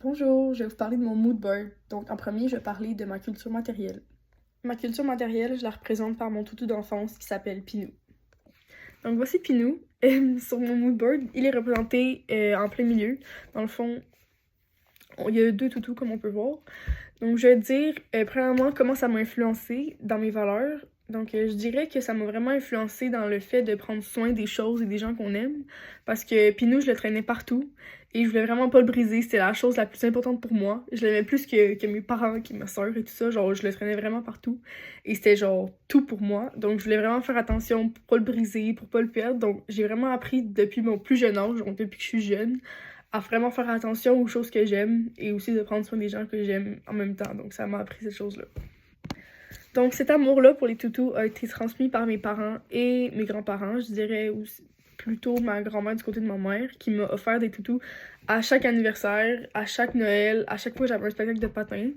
Bonjour, je vais vous parler de mon mood board. Donc, en premier, je vais parler de ma culture matérielle. Ma culture matérielle, je la représente par mon toutou d'enfance qui s'appelle Pinou. Donc, voici Pinou. Sur mon mood board, il est représenté en plein milieu. Dans le fond, il y a deux toutous, comme on peut voir. Donc, je vais dire, premièrement, comment ça m'a influencé dans mes valeurs. Donc, je dirais que ça m'a vraiment influencé dans le fait de prendre soin des choses et des gens qu'on aime. Parce que Pinou, je le traînais partout. Et je voulais vraiment pas le briser. C'était la chose la plus importante pour moi. Je l'aimais plus que mes parents, que ma soeur et tout ça. Genre, je le traînais vraiment partout. Et c'était genre tout pour moi. Donc, je voulais vraiment faire attention pour pas le briser, pour pas le perdre. Donc, j'ai vraiment appris depuis mon plus jeune âge, donc depuis que je suis jeune, à vraiment faire attention aux choses que j'aime et aussi de prendre soin des gens que j'aime en même temps. Donc, ça m'a appris cette chose-là. Donc, cet amour-là pour les toutous a été transmis par mes parents et mes grands-parents. Je dirais aussi plutôt ma grand-mère du côté de ma mère qui m'a offert des toutous à chaque anniversaire, à chaque Noël, à chaque fois que j'avais un spectacle de patin.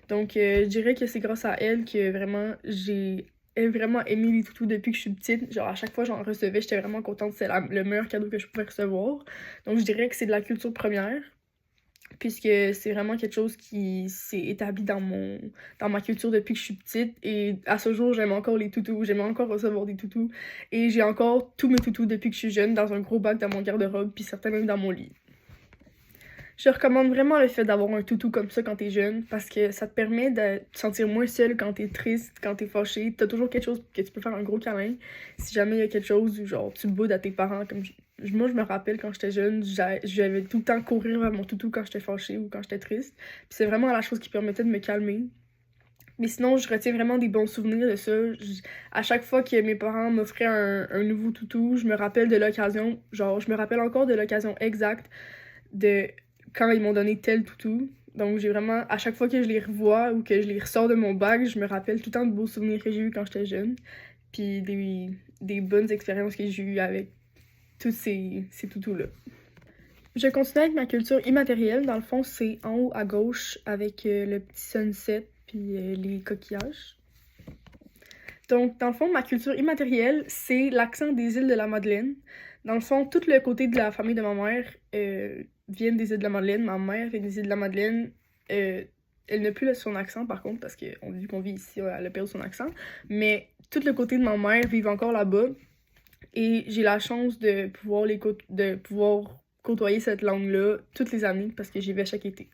Donc, je dirais que c'est grâce à elle que vraiment j'ai vraiment aimé les toutous depuis que je suis petite. Genre, à chaque fois que j'en recevais, j'étais vraiment contente. C'est le meilleur cadeau que je pouvais recevoir. Donc, je dirais que c'est de la culture première, puisque c'est vraiment quelque chose qui s'est établi dans ma culture depuis que je suis petite. Et à ce jour, j'aime encore les toutous, j'aime encore recevoir des toutous. Et j'ai encore tous mes toutous depuis que je suis jeune dans un gros bac dans mon garde-robe, puis certains même dans mon lit. Je recommande vraiment le fait d'avoir un toutou comme ça quand t'es jeune, parce que ça te permet de te sentir moins seul quand t'es triste, quand t'es fâché. T'as toujours quelque chose que tu peux faire un gros câlin. Si jamais il y a quelque chose où genre tu boudes à tes parents, comme moi je me rappelle quand j'étais jeune, j'avais tout le temps courir vers mon toutou quand j'étais fâchée ou quand j'étais triste. Puis c'est vraiment la chose qui permettait de me calmer. Mais sinon, je retiens vraiment des bons souvenirs de ça. À chaque fois que mes parents m'offraient un nouveau toutou, je me rappelle de l'occasion, genre je me rappelle encore de l'occasion exacte de quand ils m'ont donné tel toutou. Donc j'ai vraiment, à chaque fois que je les revois ou que je les ressors de mon bac, je me rappelle tout le temps de beaux souvenirs que j'ai eu quand j'étais jeune. Puis des bonnes expériences que j'ai eues avec tous ces toutous-là. Je continue avec ma culture immatérielle. Dans le fond, c'est en haut à gauche avec le petit sunset puis les coquillages. Donc, dans le fond, ma culture immatérielle, c'est l'accent des îles de la Madeleine. Dans le fond, tout le côté de la famille de ma mère vient des îles de la Madeleine. Ma mère vient des îles de la Madeleine. Elle n'a plus son accent, par contre, parce que vu qu'on vit ici, elle a perdu son accent. Mais tout le côté de ma mère vit encore là-bas. Et j'ai la chance de pouvoir côtoyer cette langue-là toutes les années, parce que j'y vais chaque été.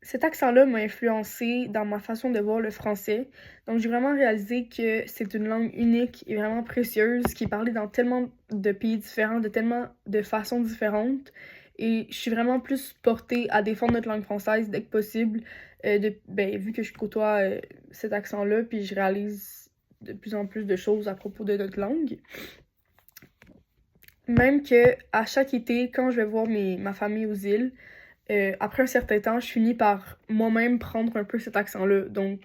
Cet accent-là m'a influencé dans ma façon de voir le français. Donc, j'ai vraiment réalisé que c'est une langue unique et vraiment précieuse qui est parlée dans tellement de pays différents, de tellement de façons différentes. Et je suis vraiment plus portée à défendre notre langue française dès que possible, vu que je côtoie cet accent-là, puis je réalise de plus en plus de choses à propos de notre langue. Même que à chaque été, quand je vais voir ma famille aux îles, après un certain temps, je finis par moi-même prendre un peu cet accent-là. Donc,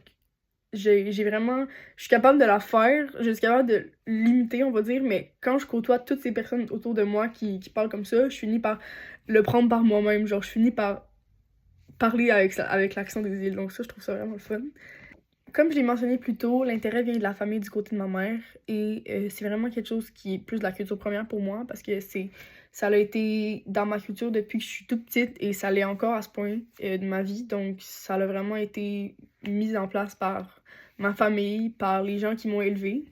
j'ai vraiment... Je suis capable de la faire, je suis capable de l'imiter, on va dire, mais quand je côtoie toutes ces personnes autour de moi qui parlent comme ça, je finis par le prendre par moi-même. Genre, je finis par parler avec l'accent des îles. Donc ça, je trouve ça vraiment le fun. Comme je l'ai mentionné plus tôt, l'intérêt vient de la famille du côté de ma mère et c'est vraiment quelque chose qui est plus de la culture première pour moi parce que ça a été dans ma culture depuis que je suis toute petite et ça l'est encore à ce point de ma vie. Donc ça a vraiment été mis en place par ma famille, par les gens qui m'ont élevée.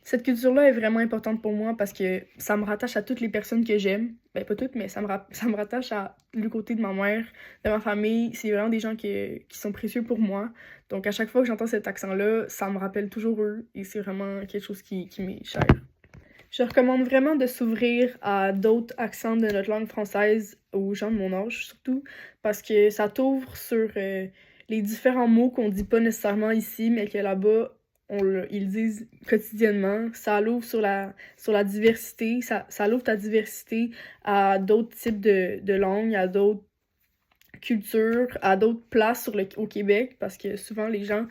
Cette culture-là est vraiment importante pour moi parce que ça me rattache à toutes les personnes que j'aime. Ben, pas toutes, mais ça me rattache à le côté de ma mère, de ma famille. C'est vraiment des gens qui sont précieux pour moi. Donc, à chaque fois que j'entends cet accent-là, ça me rappelle toujours eux et c'est vraiment quelque chose qui m'est cher. Je recommande vraiment de s'ouvrir à d'autres accents de notre langue française aux gens de mon âge, surtout parce que ça t'ouvre sur les différents mots qu'on dit pas nécessairement ici, mais que là-bas, ils disent quotidiennement. Ça l'ouvre sur la diversité, ça l'ouvre ta diversité à d'autres types de langues, à d'autres cultures, à d'autres places au Québec, parce que souvent les gens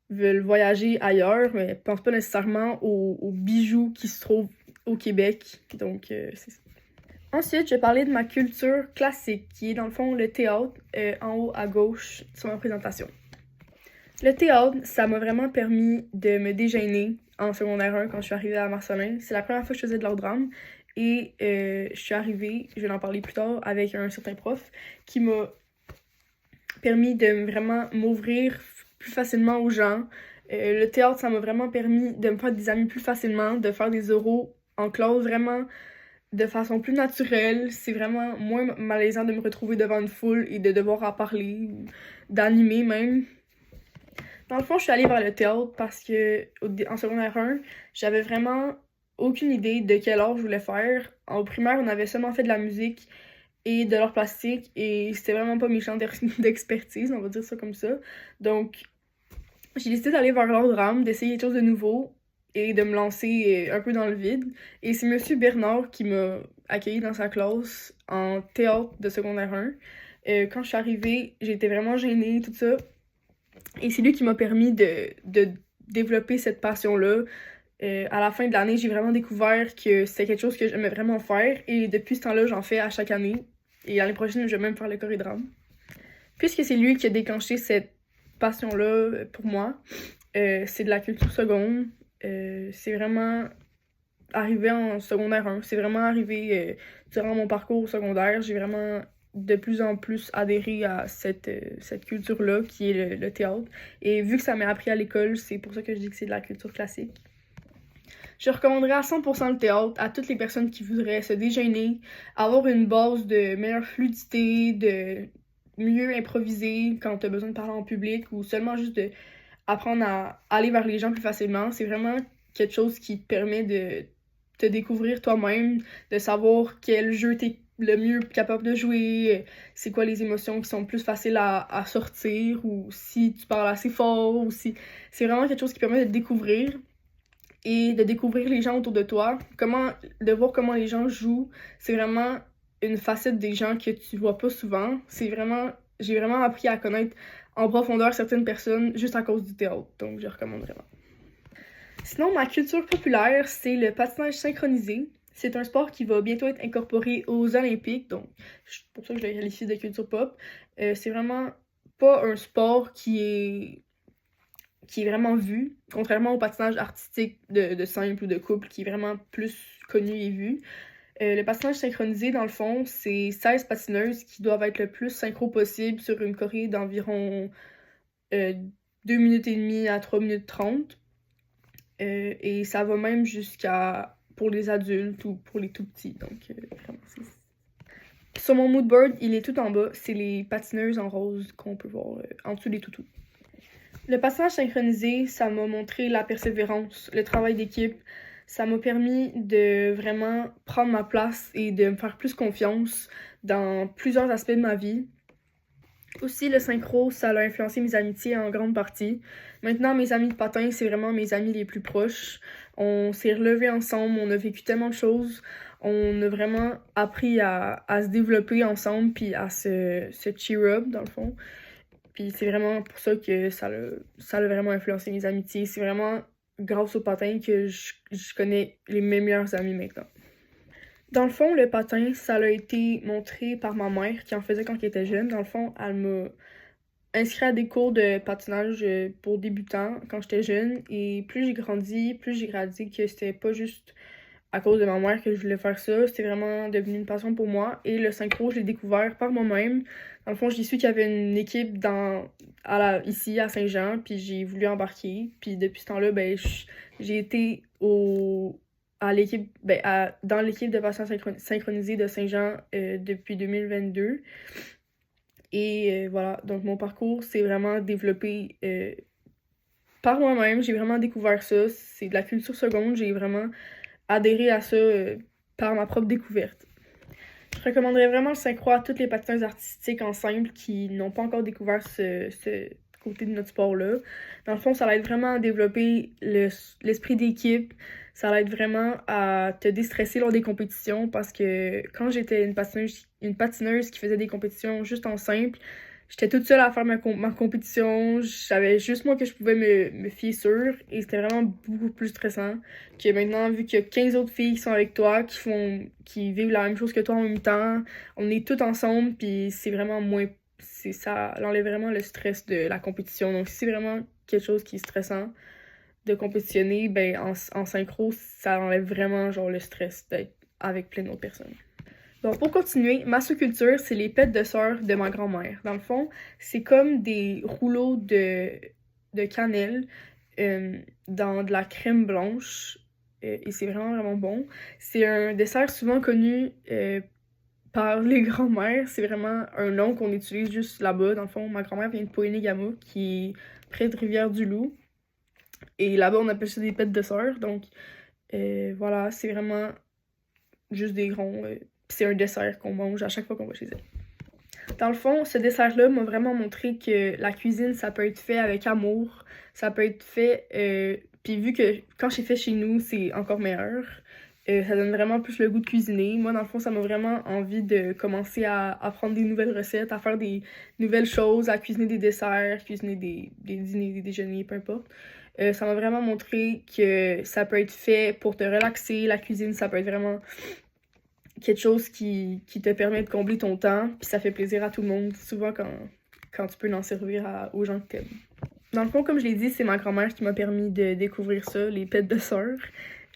veulent voyager ailleurs, mais pensent pas nécessairement aux bijoux qui se trouvent au Québec. Donc, c'est ça. Ensuite, je vais parler de ma culture classique, qui est dans le fond le théâtre, en haut à gauche sur ma présentation. Le théâtre, ça m'a vraiment permis de me dégainer en secondaire 1 quand je suis arrivée à Marcelin. C'est la première fois que je faisais de l'art drame et je suis arrivée, je vais en parler plus tard, avec un certain prof qui m'a permis de vraiment m'ouvrir plus facilement aux gens. Le théâtre, ça m'a vraiment permis de me faire des amis plus facilement, de faire des oraux en classe vraiment de façon plus naturelle. C'est vraiment moins malaisant de me retrouver devant une foule et de devoir en parler, ou d'animer même. Dans le fond, je suis allée vers le théâtre parce que en secondaire 1, j'avais vraiment aucune idée de quel art je voulais faire. En primaire, on avait seulement fait de la musique et de l'art plastique et c'était vraiment pas mes champs d'expertise, on va dire ça comme ça. Donc, j'ai décidé d'aller vers l'art drame, d'essayer quelque chose de nouveau et de me lancer un peu dans le vide. Et c'est Monsieur Bernard qui m'a accueilli dans sa classe en théâtre de secondaire 1. Quand je suis arrivée, j'étais vraiment gênée, tout ça. Et c'est lui qui m'a permis de développer cette passion-là. À la fin de l'année, j'ai vraiment découvert que c'était quelque chose que j'aimais vraiment faire. Et depuis ce temps-là, j'en fais à chaque année. Et l'année prochaine, je vais même faire le chorédrame. Puisque c'est lui qui a déclenché cette passion-là pour moi, c'est de la culture seconde. C'est vraiment arrivé en secondaire 1. C'est vraiment arrivé durant mon parcours au secondaire. J'ai vraiment de plus en plus adhéré à cette culture-là qui est le théâtre. Et vu que ça m'a appris à l'école, c'est pour ça que je dis que c'est de la culture classique. Je recommanderais à 100% le théâtre à toutes les personnes qui voudraient se déjeuner, avoir une base de meilleure fluidité, de mieux improviser quand tu as besoin de parler en public ou seulement juste de apprendre à aller vers les gens plus facilement. C'est vraiment quelque chose qui te permet de te découvrir toi-même, de savoir quel jeu t'es le mieux capable de jouer, c'est quoi les émotions qui sont plus faciles à sortir, ou si tu parles assez fort, ou si... C'est vraiment quelque chose qui permet de te découvrir et de découvrir les gens autour de toi. De voir comment les gens jouent, c'est vraiment une facette des gens que tu vois pas souvent. J'ai vraiment appris à connaître en profondeur certaines personnes juste à cause du théâtre, donc je recommande vraiment. Sinon, ma culture populaire, c'est le patinage synchronisé. C'est un sport qui va bientôt être incorporé aux Olympiques, donc c'est pour ça que je le qualifie de culture pop. C'est vraiment pas un sport qui est vraiment vu, contrairement au patinage artistique de simple ou de couple qui est vraiment plus connu et vu. Le patinage synchronisé, dans le fond, c'est 16 patineuses qui doivent être le plus synchro possible sur une choré d'environ 2 minutes et demie à 3 minutes 30. Et ça va même jusqu'à pour les adultes ou pour les tout petits. Donc, vraiment, c'est... Sur mon moodboard, il est tout en bas. C'est les patineuses en rose qu'on peut voir en dessous des toutous. Le patinage synchronisé, ça m'a montré la persévérance, le travail d'équipe. Ça m'a permis de vraiment prendre ma place et de me faire plus confiance dans plusieurs aspects de ma vie. Aussi, le synchro, ça a influencé mes amitiés en grande partie. Maintenant, mes amis de patin, c'est vraiment mes amis les plus proches. On s'est relevés ensemble, on a vécu tellement de choses. On a vraiment appris à se développer ensemble, puis à se cheer up, dans le fond. Puis c'est vraiment pour ça que ça a vraiment influencé mes amitiés. C'est vraiment grâce au patin que je connais mes meilleurs amis maintenant. Dans le fond, le patin, ça a été montré par ma mère qui en faisait quand elle était jeune. Dans le fond, elle m'a inscrit à des cours de patinage pour débutants quand j'étais jeune. Et plus j'ai grandi, plus j'ai réalisé que c'était pas juste à cause de ma mère que je voulais faire ça. C'était vraiment devenu une passion pour moi. Et le synchro, je l'ai découvert par moi-même. Dans le fond, j'ai su qu'il y avait une équipe ici à Saint-Jean, puis j'ai voulu embarquer. Puis depuis ce temps-là, ben, j'ai été dans l'équipe de patience synchronisée de Saint-Jean depuis 2022. Et voilà, donc mon parcours s'est vraiment développé par moi-même. J'ai vraiment découvert ça. C'est de la culture seconde. J'ai vraiment adhéré à ça par ma propre découverte. Je recommanderais vraiment le synchro à toutes les patineuses artistiques en simple qui n'ont pas encore découvert ce côté de notre sport-là. Dans le fond, ça aide vraiment à développer l'esprit d'équipe. Ça aide vraiment à te déstresser lors des compétitions parce que quand j'étais une patineuse qui faisait des compétitions juste en simple, j'étais toute seule à faire ma compétition. J'avais juste moi que je pouvais me fier sur et c'était vraiment beaucoup plus stressant que maintenant, vu qu'il y a 15 autres filles qui sont avec toi, qui vivent la même chose que toi en même temps. On est toutes ensemble puis c'est vraiment moins... ça enlève vraiment le stress de la compétition. Donc si c'est vraiment quelque chose qui est stressant de compétitionner, ben en synchro, ça enlève vraiment genre le stress d'être avec plein d'autres personnes. Donc, pour continuer, ma sous-culture, c'est les pets de sœur de ma grand-mère. Dans le fond, c'est comme des rouleaux de cannelle dans de la crème blanche. Et c'est vraiment, vraiment bon. C'est un dessert souvent connu par les grands-mères. C'est vraiment un nom qu'on utilise juste là-bas. Dans le fond, ma grand-mère vient de Pointe-Gamo, qui est près de Rivière-du-Loup. Et là-bas, on appelle ça des pets de sœur. Donc, voilà, c'est vraiment juste des ronds. C'est un dessert qu'on mange à chaque fois qu'on va chez elle. Dans le fond, ce dessert-là m'a vraiment montré que la cuisine, ça peut être fait avec amour. Ça peut être fait... puis vu que quand j'ai fait chez nous, c'est encore meilleur. Ça donne vraiment plus le goût de cuisiner. Moi, dans le fond, ça m'a vraiment envie de commencer à apprendre des nouvelles recettes, à faire des nouvelles choses, à cuisiner des desserts, cuisiner des dîners, des déjeuners, peu importe. Ça m'a vraiment montré que ça peut être fait pour te relaxer. La cuisine, ça peut être vraiment quelque chose qui te permet de combler ton temps, puis ça fait plaisir à tout le monde, souvent quand tu peux en servir aux gens que t'aimes. Dans le fond, comme je l'ai dit, c'est ma grand-mère qui m'a permis de découvrir ça, les pets de sœur.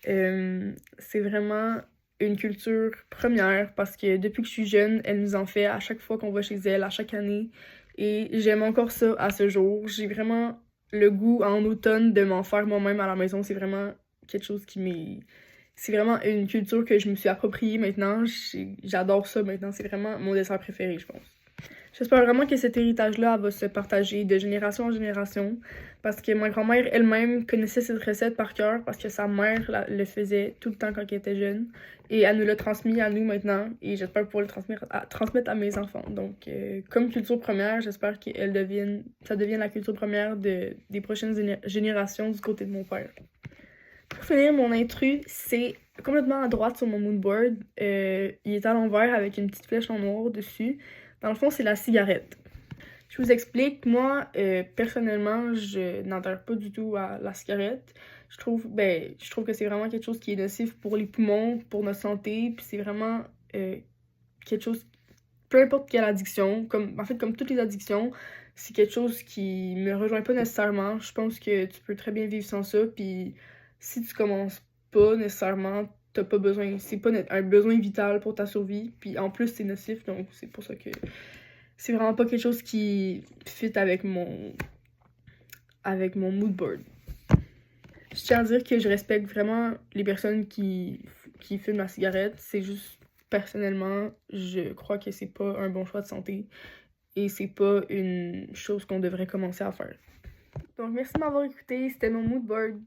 C'est vraiment une culture première parce que depuis que je suis jeune, elle nous en fait à chaque fois qu'on va chez elle, à chaque année. Et j'aime encore ça à ce jour. J'ai vraiment le goût en automne de m'en faire moi-même à la maison. C'est vraiment quelque chose qui m'est... C'est vraiment une culture que je me suis appropriée maintenant. J'adore ça maintenant. C'est vraiment mon dessert préféré, je pense. J'espère vraiment que cet héritage-là va se partager de génération en génération parce que ma grand-mère elle-même connaissait cette recette par cœur parce que sa mère le faisait tout le temps quand elle était jeune et elle nous l'a transmis à nous maintenant et j'espère pouvoir le transmettre à mes enfants. Donc, comme culture première, j'espère que ça devienne la culture première des prochaines générations du côté de mon père. Pour finir, mon intrus, c'est complètement à droite sur mon moodboard. Il est à l'envers avec une petite flèche en noir dessus. Dans le fond, c'est la cigarette. Je vous explique, moi, personnellement, je n'adhère pas du tout à la cigarette. Je trouve que c'est vraiment quelque chose qui est nocif pour les poumons, pour notre santé, puis c'est vraiment quelque chose, peu importe quelle addiction, comme toutes les addictions, c'est quelque chose qui me rejoint pas nécessairement. Je pense que tu peux très bien vivre sans ça, puis si tu commences pas nécessairement, t'as pas besoin, c'est pas un besoin vital pour ta survie, puis en plus c'est nocif, donc c'est pour ça que c'est vraiment pas quelque chose qui fit avec mon mood board. Je tiens à dire que je respecte vraiment les personnes qui fument la cigarette, c'est juste personnellement, je crois que c'est pas un bon choix de santé et c'est pas une chose qu'on devrait commencer à faire. Donc merci de m'avoir écouté, c'était mon mood board.